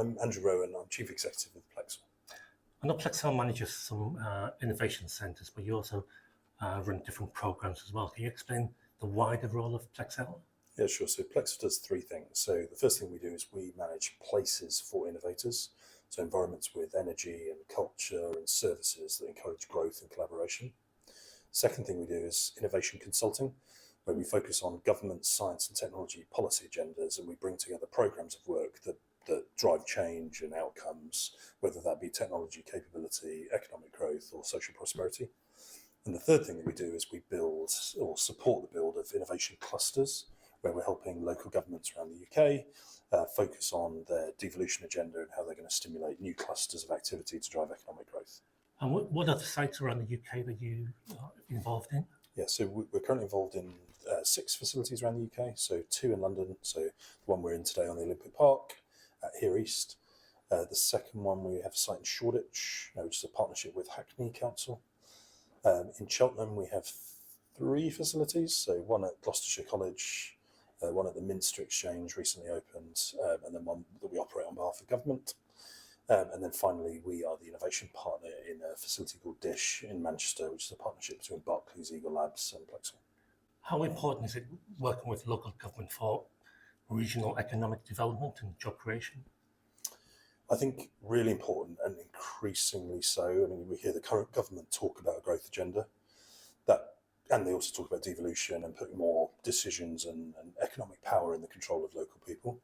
I'm Andrew Roughan. I'm Chief Executive of Plexal. I know Plexal manages some innovation centres, but you also run different programs as well. Can you explain the wider role of Plexal? Yeah, sure. So Plexal does three things. So the first thing we do is we manage places for innovators, so environments with energy and culture and services that encourage growth and collaboration. Second thing we do is innovation consulting, where we focus on government, science and technology policy agendas, and we bring together programs of work that drive change and outcomes, whether that be technology capability, economic growth or social prosperity. And the third thing that we do is we build or support the build of innovation clusters, where we're helping local governments around the UK focus on their devolution agenda and how they're going to stimulate new clusters of activity to drive economic growth. And what are the sites around the UK that you are involved in? Yeah, so we're currently involved in 6 facilities around the UK, so 2 in London, so the one we're in today on the Olympic Park at Here East. The second one, we have a site in Shoreditch, which is a partnership with Hackney Council. In Cheltenham, we have 3 facilities, so one at Gloucestershire College, one at the Minster Exchange recently opened, and then one that we operate on behalf of government. And then finally, we are the innovation partner in a facility called Dish in Manchester, which is a partnership between Barclays, Eagle Labs and Plexal. How important is it working with local government for regional economic development and job creation? I think really important and increasingly so. I mean, we hear the current government talk about a growth agenda, and they also talk about devolution and putting more decisions and economic power in the control of local people.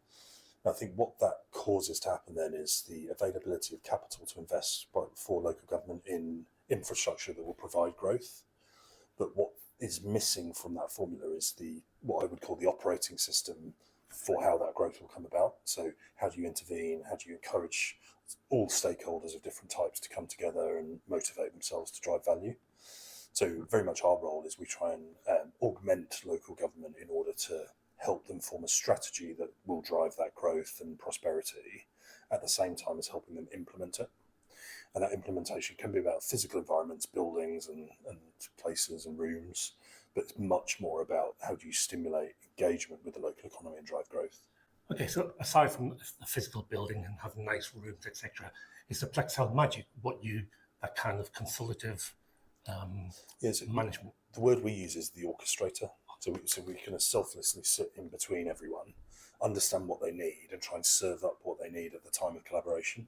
And I think what that causes to happen then is the availability of capital to invest for local government in infrastructure that will provide growth. But what is missing from that formula is what I would call the operating system for how that growth will come about. So how do you intervene? How do you encourage all stakeholders of different types to come together and motivate themselves to drive value? So very much our role is we try and augment local government in order to help them form a strategy that will drive that growth and prosperity at the same time as helping them implement it. And that implementation can be about physical environments, buildings and places and rooms, but it's much more about how do you stimulate engagement with the local economy and drive growth. Okay, so aside from the physical building and having nice rooms, etc., is the Plexal magic that kind of consultative management? The word we use is the orchestrator. So we can selflessly sit in between everyone, understand what they need and try and serve up what they need at the time of collaboration.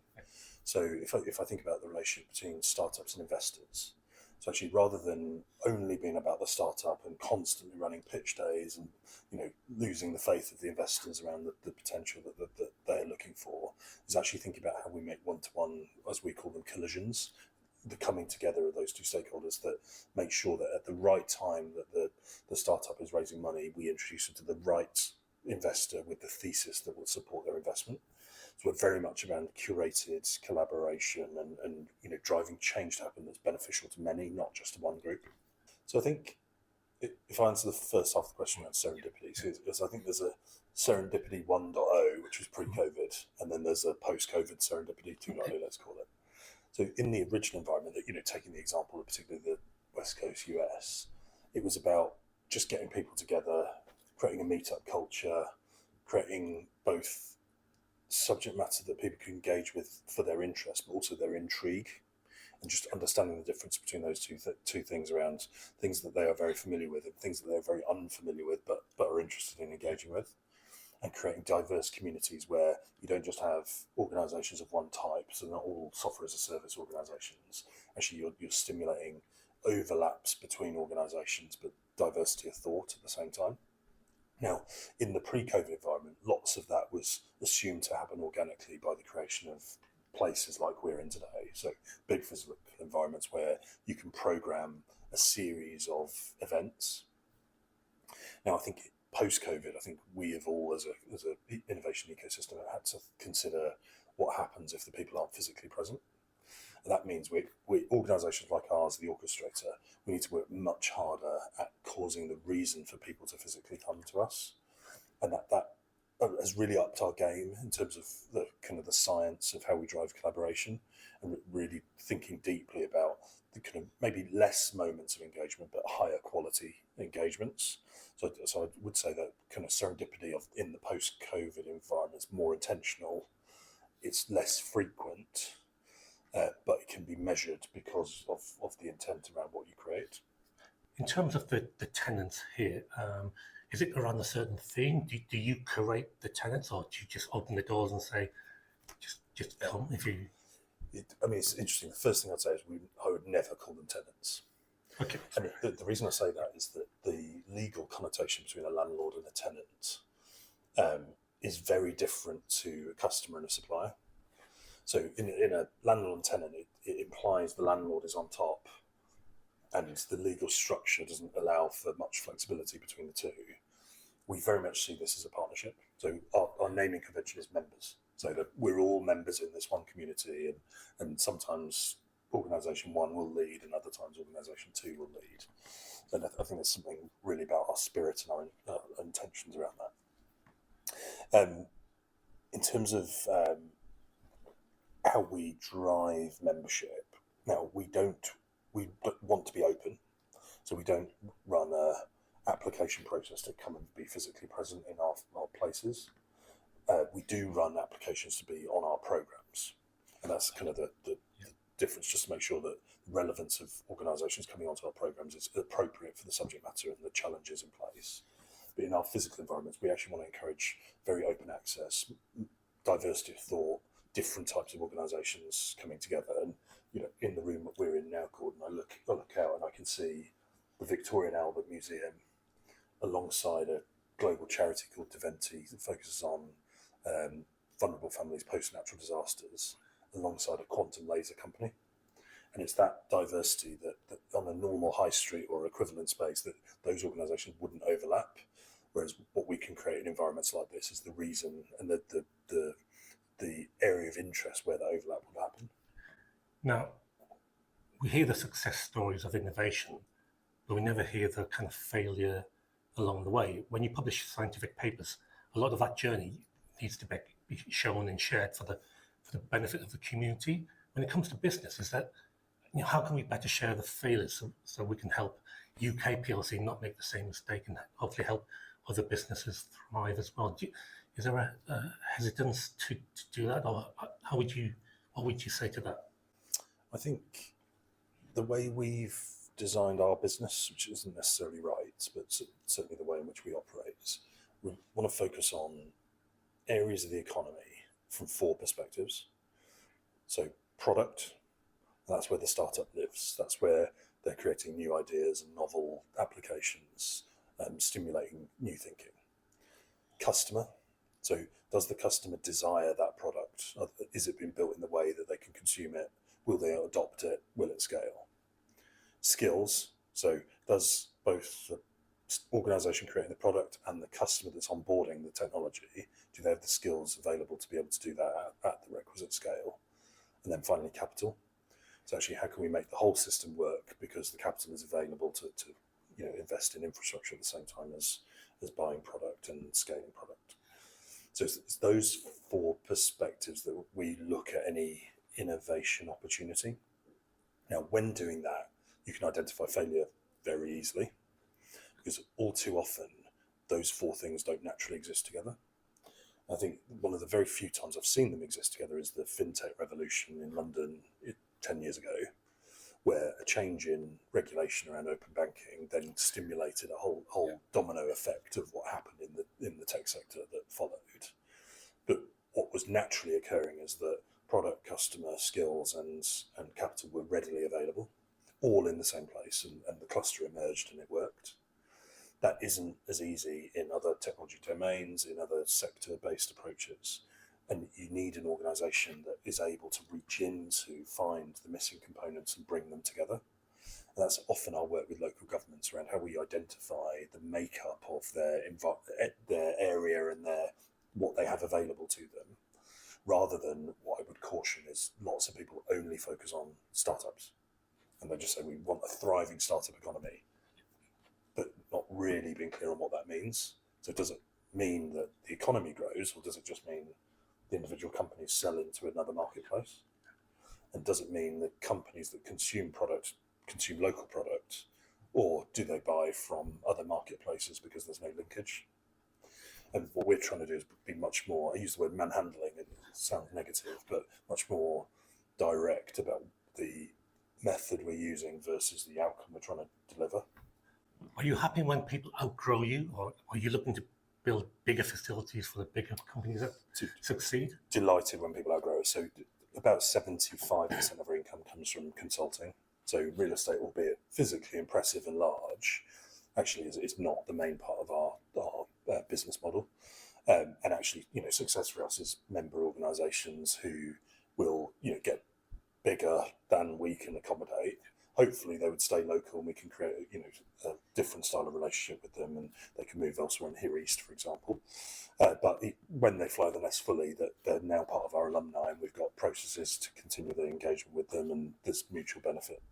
So if I think about the relationship between startups and investors, so actually rather than only being about the startup and constantly running pitch days and losing the faith of the investors around the potential that they're looking for, is actually thinking about how we make one-to-one, as we call them, collisions, the coming together of those two stakeholders that make sure that at the right time that the startup is raising money, we introduce them to the right investor with the thesis that will support their investment. So we're very much around curated collaboration and driving change to happen that's beneficial to many, not just to one group. So I think if I answer the first half of the question around serendipity, because I think there's a serendipity 1.0, which was pre-COVID, and then there's a post-COVID serendipity 2.0, let's call it. So in the original environment, that taking the example of particularly the West Coast US, it was about just getting people together, creating a meetup culture, creating both subject matter that people can engage with for their interest, but also their intrigue, and just understanding the difference between those two things around things that they are very familiar with and things that they're very unfamiliar with, but are interested in engaging with. And creating diverse communities where you don't just have organisations of one type, so not all software as a service organisations. Actually, you're stimulating overlaps between organisations, but diversity of thought at the same time. Now, in the pre-COVID environment, lots of that was assumed to happen organically by the creation of places like we're in today. So big physical environments where you can program a series of events. Now, I think post-COVID, I think we have all, as an innovation ecosystem, had to consider what happens if the people aren't physically present. And that means we organisations like ours, the orchestrator, we need to work much harder at causing the reason for people to physically come to us. And that has really upped our game in terms of the science of how we drive collaboration, and really thinking deeply about the kind of maybe less moments of engagement, but higher quality engagements. So I would say that kind of serendipity in the post-COVID environment is more intentional it's less frequent, but it can be measured because of the intent around what you create. In terms of the tenants here, is it around a certain theme? Do you curate the tenants, or do you just open the doors and say, just come if you... It's interesting. The first thing I'd say is I would never call them tenants. Okay. And the reason I say that is that the legal connotation between a landlord and a tenant is very different to a customer and a supplier. So in a landlord and tenant, it implies the landlord is on top, and the legal structure doesn't allow for much flexibility between the two. We very much see this as a partnership. So our naming convention is members, so that we're all members in this one community, and sometimes organisation one will lead, and other times organisation two will lead. And I think there's something really about our spirit and our intentions around that. In terms of how we drive membership, now we want to be open, so we don't run a application process to come and be physically present in our places. We do run applications to be on our programs, and that's kind of the difference, just to make sure that the relevance of organisations coming onto our programs is appropriate for the subject matter and the challenges in place. But in our physical environments, we actually want to encourage very open access, diversity of thought, different types of organisations coming together. And in the room that we're in now, Gordon, I look out and I can see the Victorian Albert Museum alongside a global charity called Deventi that focuses on vulnerable families post-natural disasters, alongside a quantum laser company. And it's that diversity that on a normal high street or equivalent space, that those organisations wouldn't overlap. Whereas what we can create in environments like this is the reason and the area of interest where the overlap will happen. Now, we hear the success stories of innovation, but we never hear the kind of failure along the way. When you publish scientific papers, a lot of that journey needs to be shown and shared for the benefit of the community. When it comes to business, is that, how can we better share the failures so we can help UK PLC not make the same mistake and hopefully help other businesses thrive as well? Is there a hesitance to do that, or what would you say to that? I think the way we've designed our business, which isn't necessarily right, but certainly the way in which we operate, is we want to focus on areas of the economy from 4 perspectives. So product, that's where the startup lives. That's where they're creating new ideas and novel applications, stimulating new thinking. Customer, so does the customer desire that product? Is it being built in the way that they can consume it? Will they adopt it? Will it scale? Skills, so does both the organisation creating the product and the customer that's onboarding the technology, do they have the skills available to be able to do that at the requisite scale? And then finally, capital. So actually, how can we make the whole system work, because the capital is available to invest in infrastructure at the same time as buying product and scaling product. So it's those 4 perspectives that we look at any innovation opportunity. Now, when doing that, you can identify failure very easily, because all too often those 4 things don't naturally exist together. I think one of the very few times I've seen them exist together is the fintech revolution in London 10 years ago, where a change in regulation around open banking then stimulated a whole domino effect of what happened in the tech sector that followed. But what was naturally occurring is that product, customer, skills and capital were readily available, all in the same place, and the cluster emerged and it worked. That isn't as easy in other technology domains, in other sector-based approaches. And you need an organisation that is able to reach in to find the missing components and bring them together. And that's often our work with local governments around how we identify the makeup of their area and what they have available to them, rather than what I would caution is lots of people only focus on startups. And they just say, we want a thriving startup economy, but not really being clear on what that means. So does it mean that the economy grows, or does it just mean the individual companies sell into another marketplace? And does it mean that companies that consume local product, or do they buy from other marketplaces because there's no linkage? And what we're trying to do is be much more, I use the word manhandling, and sounds negative, but much more direct about the method we're using versus the outcome we're trying to deliver. Are you happy when people outgrow you, or are you looking to build bigger facilities for the bigger companies that succeed? Delighted when people outgrow us. So about 75% of our income comes from consulting. So real estate, albeit physically impressive and large, actually is not the main part of our business model. And actually, success for us is member organisations who will, get bigger than we can accommodate. Hopefully they would stay local and we can create, a different style of relationship with them, and they can move elsewhere and here east, for example. But when they fly the nest fully, that they're now part of our alumni, and we've got processes to continue the engagement with them, and this mutual benefit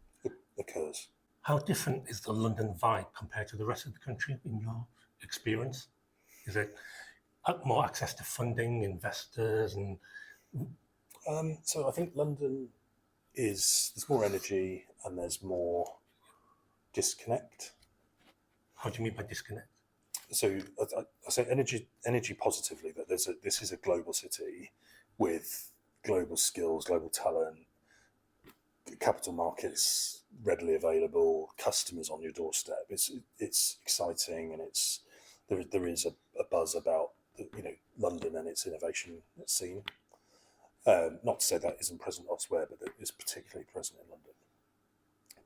occurs. How different is the London vibe compared to the rest of the country in your experience? Is it more access to funding, investors, and? So I think London there's more energy and there's more disconnect. How do you mean by disconnect? So I say energy positively, that this is a global city with global skills, global talent, capital markets readily available, customers on your doorstep. It's exciting, and there is a buzz about London and its innovation scene. Not to say that isn't present elsewhere, but that is particularly present in London.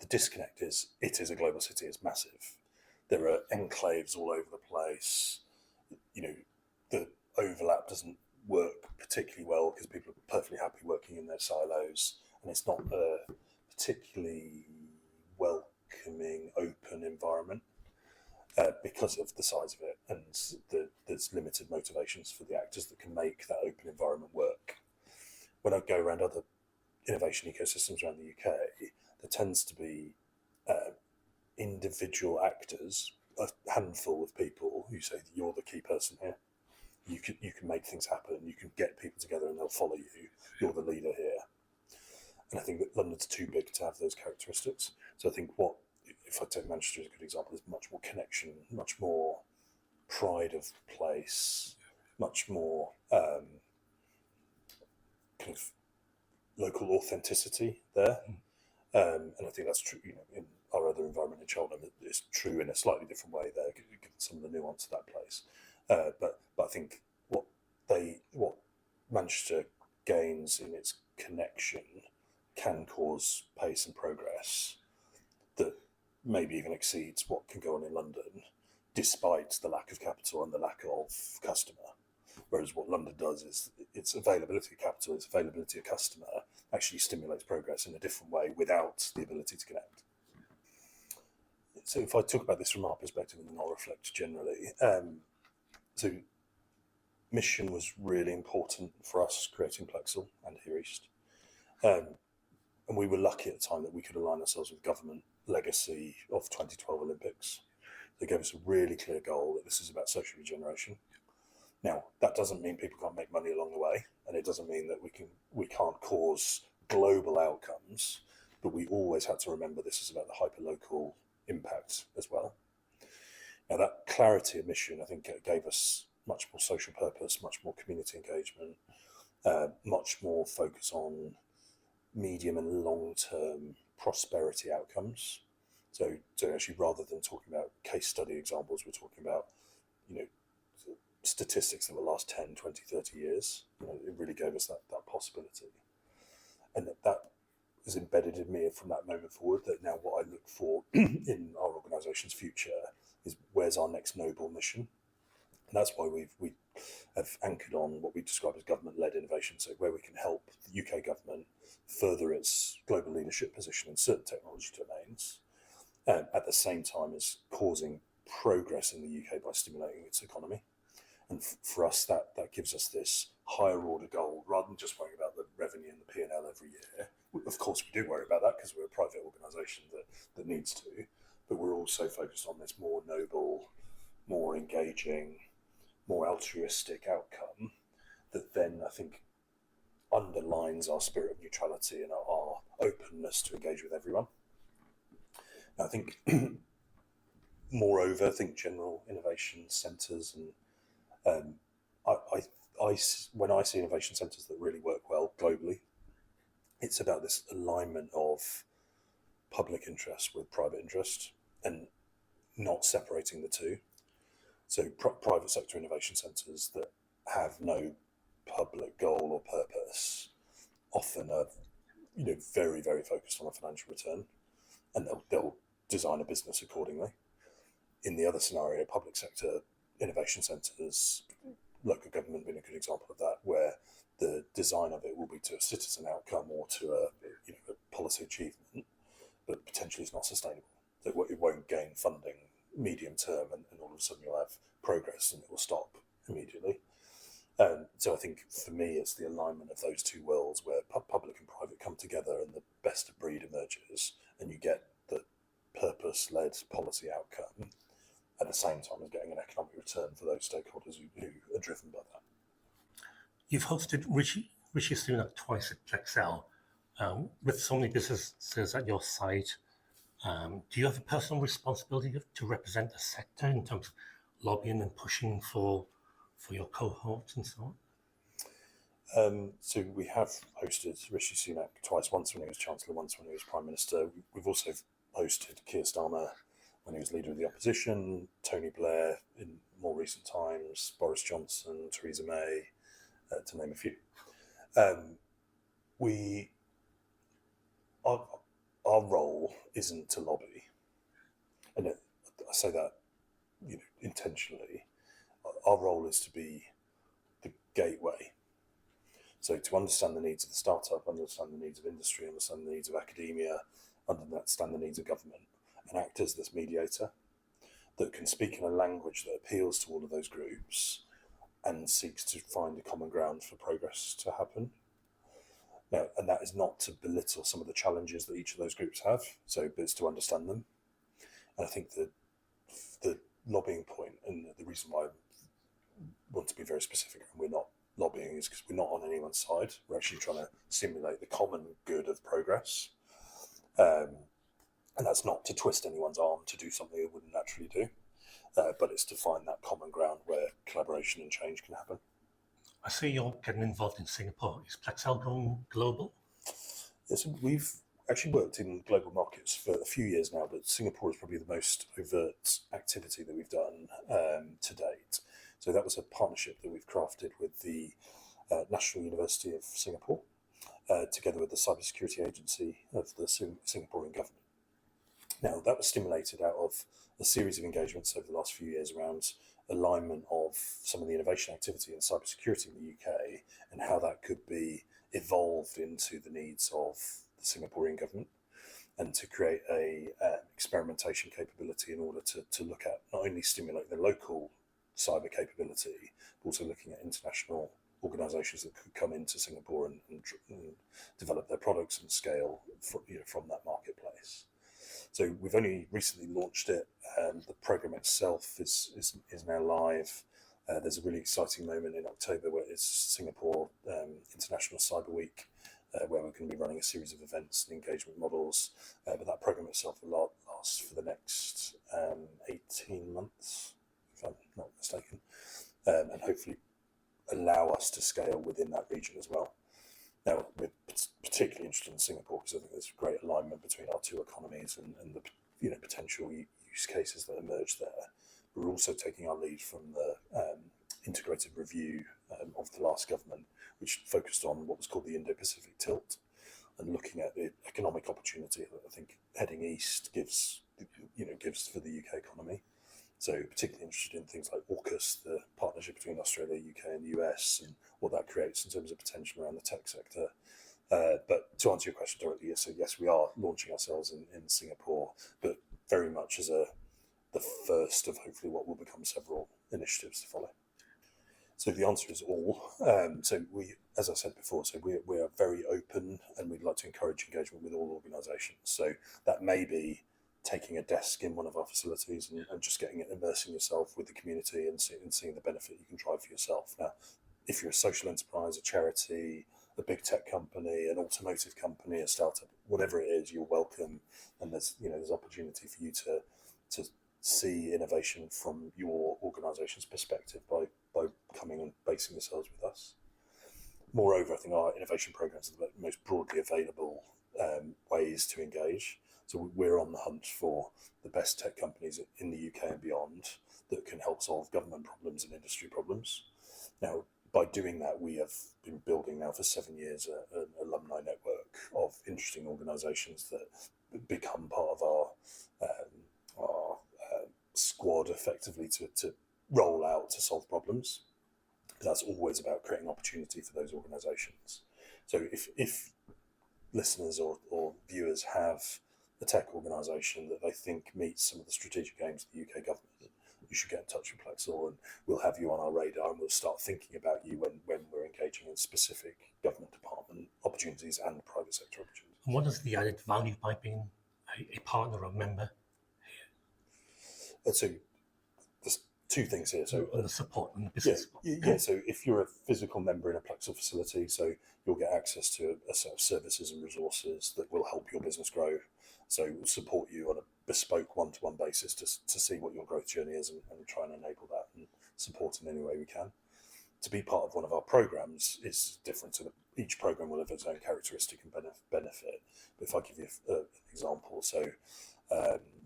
The disconnect is it is a global city. It's massive. There are enclaves all over the place. The overlap doesn't work particularly well because people are perfectly happy working in their silos, and it's not a particularly welcoming, open environment because of the size of it, and there's limited motivations for the actors that can make that open environment work. When I go around other innovation ecosystems around the UK, there tends to be individual actors, a handful of people who say you're the key person here. You can make things happen. You can get people together and they'll follow you. You're the leader here. And I think that London's too big to have those characteristics. So I think if I take Manchester as a good example, there's much more connection, much more pride of place, much more kind of local authenticity there. And I think that's true, in our other environment in Cheltenham, it's true in a slightly different way there, given some of the nuance of that place. But I think what Manchester gains in its connection can cause pace and progress that maybe even exceeds what can go on in London, despite the lack of capital and the lack of customer. Whereas what London does is its availability of capital, its availability of customer actually stimulates progress in a different way without the ability to connect. So if I talk about this from our perspective, and then I'll reflect generally. So mission was really important for us creating Plexal and Here East. And we were lucky at the time that we could align ourselves with government legacy of 2012 Olympics. They gave us a really clear goal that this is about social regeneration. Now, that doesn't mean people can't make money along the way, and it doesn't mean that we can't cause global outcomes, but we always had to remember this is about the hyper-local impact as well. Now, that clarity of mission, I think, gave us much more social purpose, much more community engagement, much more focus on medium and long-term prosperity outcomes. So actually, rather than talking about case study examples, we're talking about, statistics that will last 10, 20, 30 years. It really gave us that possibility. And that is embedded in me from that moment forward, that now what I look for in our organisation's future is where's our next noble mission. And that's why we have anchored on what we describe as government-led innovation, so where we can help the UK government further its global leadership position in certain technology domains, at the same time as causing progress in the UK by stimulating its economy. And for us, that gives us this higher order goal, rather than just worrying about the revenue and the P&L every year. Of course, we do worry about that because we're a private organisation that needs to, but we're also focused on this more noble, more engaging, more altruistic outcome that then, I think, underlines our spirit of neutrality and our openness to engage with everyone. I think, moreover, I think general innovation centres and when I see innovation centres that really work well globally, it's about this alignment of public interest with private interest and not separating the two. So private sector innovation centres that have no public goal or purpose often are, very, very focused on a financial return, and they'll design a business accordingly. In the other scenario, public sector innovation centres, local government being a good example of that, where the design of it will be to a citizen outcome or to a policy achievement, but potentially it's not sustainable. That it won't gain funding medium term, and all of a sudden you'll have progress and it will stop immediately. So I think for me, it's the alignment of those two worlds where public and private come together and the best of breed emerges, and you get the purpose-led policy outcome at the same time as getting an economic return for those stakeholders who are driven by that. You've hosted Rishi Sunak twice at Plexal. With so many businesses at your site, do you have a personal responsibility to represent the sector in terms of lobbying and pushing for your cohorts and so on? So we have hosted Rishi Sunak twice, once when he was Chancellor, once when he was Prime Minister. We've also hosted Keir Starmer when he was Leader of the Opposition, Tony Blair in more recent times, Boris Johnson, Theresa May, to name a few. Our role isn't to lobby, and I say that intentionally. Our role is to be the gateway. So to understand the needs of the startup, understand the needs of industry, understand the needs of academia, understand the needs of government, and act as this mediator that can speak in a language that appeals to all of those groups and seeks to find a common ground for progress to happen. Now, and that is not to belittle some of the challenges that each of those groups have, but it's to understand them. And I think that the lobbying point, and the reason why I want to be very specific and we're not lobbying, is because we're not on anyone's side. We're actually trying to stimulate the common good of progress. And that's not to twist anyone's arm to do something it wouldn't naturally do, but it's to find that common ground where collaboration and change can happen. I see you're getting involved in Singapore. Is Plexal going global? Yes, we've actually worked in global markets for a few years now, but Singapore is probably the most overt activity that we've done to date. So that was a partnership that we've crafted with the National University of Singapore, together with the cybersecurity agency of the Singaporean government. Now, that was stimulated out of a series of engagements over the last few years around alignment of some of the innovation activity in cybersecurity in the UK and how that could be evolved into the needs of the Singaporean government, and to create a experimentation capability in order to look at not only stimulate the local cyber capability, but also looking at international organisations that could come into Singapore and develop their products and scale from that marketplace. So we've only recently launched it. The program itself is now live. There's a really exciting moment in October where it's Singapore International Cyber Week, where we're going to be running a series of events and engagement models. But that program itself will last for the next 18 months, if I'm not mistaken, and hopefully allow us to scale within that region as well. Now, we're particularly interested in Singapore because I think there's great alignment between our two economies and the potential use cases that emerge there. We're also taking our lead from the integrated review of the last government, which focused on what was called the Indo-Pacific tilt, and looking at the economic opportunity that I think heading east gives for the UK economy. So particularly interested in things like AUKUS, the partnership between Australia, UK and the US, and what that creates in terms of potential around the tech sector. But to answer your question directly, yes, we are launching ourselves in Singapore, but very much as the first of hopefully what will become several initiatives to follow. So the answer is all. So we, as I said before, we are very open, and we'd like to encourage engagement with all organisations. So that may be taking a desk in one of our facilities and just immersing yourself with the community and seeing the benefit you can drive for yourself. Now, if you're a social enterprise, a charity, a big tech company, an automotive company, a startup, whatever it is, you're welcome. And there's opportunity for you to see innovation from your organisation's perspective by coming and basing themselves with us. Moreover, I think our innovation programs are the most broadly available ways to engage. So we're on the hunt for the best tech companies in the UK and beyond that can help solve government problems and industry problems. Now, by doing that, we have been building now for 7 years an alumni network of interesting organisations that become part of our squad effectively to roll out to solve problems. That's always about creating opportunity for those organisations. So if listeners or viewers have a tech organisation that they think meets some of the strategic aims of the UK government, you should get in touch with Plexal and we'll have you on our radar and we'll start thinking about you when we're engaging in specific government department opportunities and private sector opportunities. And what is the added value by being a partner or member here? So there's two things here. So and the support and the business. Yeah. So if you're a physical member in a Plexal facility, so you'll get access to a set of services and resources that will help your business grow. So we'll support you on a bespoke one-to-one basis to see what your growth journey is and try and enable that and support in any way we can. To be part of one of our programs is different. So each program will have its own characteristic and benefit. But if I give you an example, so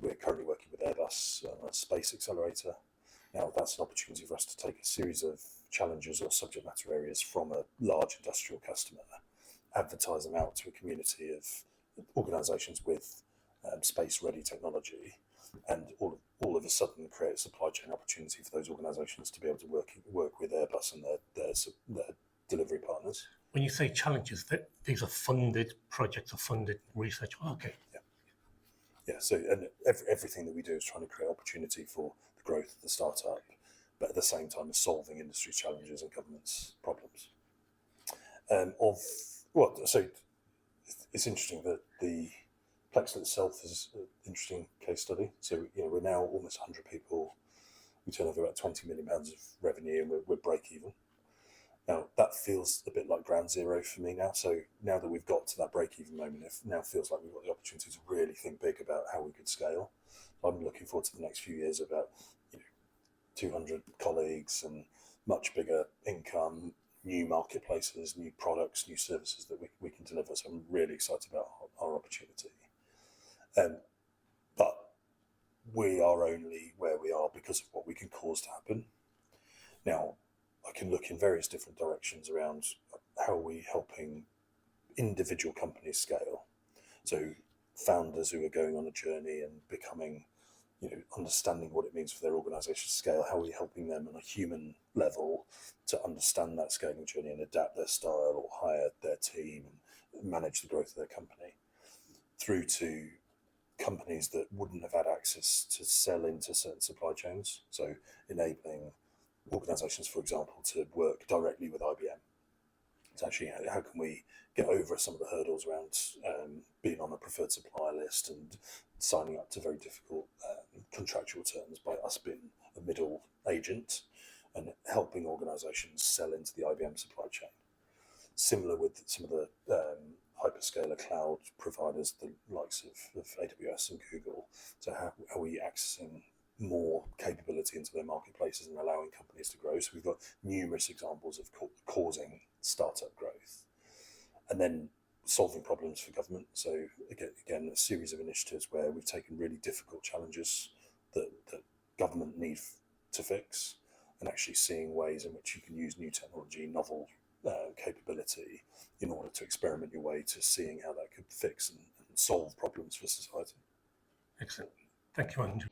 we're currently working with Airbus on a space accelerator. Now that's an opportunity for us to take a series of challenges or subject matter areas from a large industrial customer, advertise them out to a community of organisations with space-ready technology, and all of a sudden create a supply chain opportunity for those organisations to be able to work with Airbus and their delivery partners. When you say challenges, these are funded projects or funded research. Okay. Yeah. So and everything that we do is trying to create opportunity for the growth of the startup, but at the same time as solving industry challenges and government's problems. So it's interesting that the Plexal itself is an interesting case study. So we're now almost 100 people. We turn over about £20 million of revenue, and we're break even. Now that feels a bit like ground zero for me now. So now that we've got to that break even moment, it now feels like we've got the opportunity to really think big about how we could scale. I'm looking forward to the next few years about 200 colleagues and much bigger income, new marketplaces, new products, new services that we can deliver. So I'm really excited about our opportunity. But we are only where we are because of what we can cause to happen. Now, I can look in various different directions around how are we helping individual companies scale. So founders who are going on a journey and becoming, understanding what it means for their organisation to scale, how are we helping them on a human level to understand that scaling journey and adapt their style or hire their team and manage the growth of their company, through to companies that wouldn't have had access to sell into certain supply chains. So enabling organisations, for example, to work directly with IBM. So actually, how can we get over some of the hurdles around being on a preferred supplier list and signing up to very difficult contractual terms by us being a middle agent and helping organisations sell into the IBM supply chain. Similar with some of the hyperscaler cloud providers, the likes of AWS and Google. So how are we accessing more capability into their marketplaces and allowing companies to grow? So we've got numerous examples of causing startup growth, and then solving problems for government. So again, a series of initiatives where we've taken really difficult challenges that government need to fix, and actually seeing ways in which you can use new technology, novel capability in order to experiment your way to seeing how that could fix and solve problems for society. Excellent. Thank you, Andrew.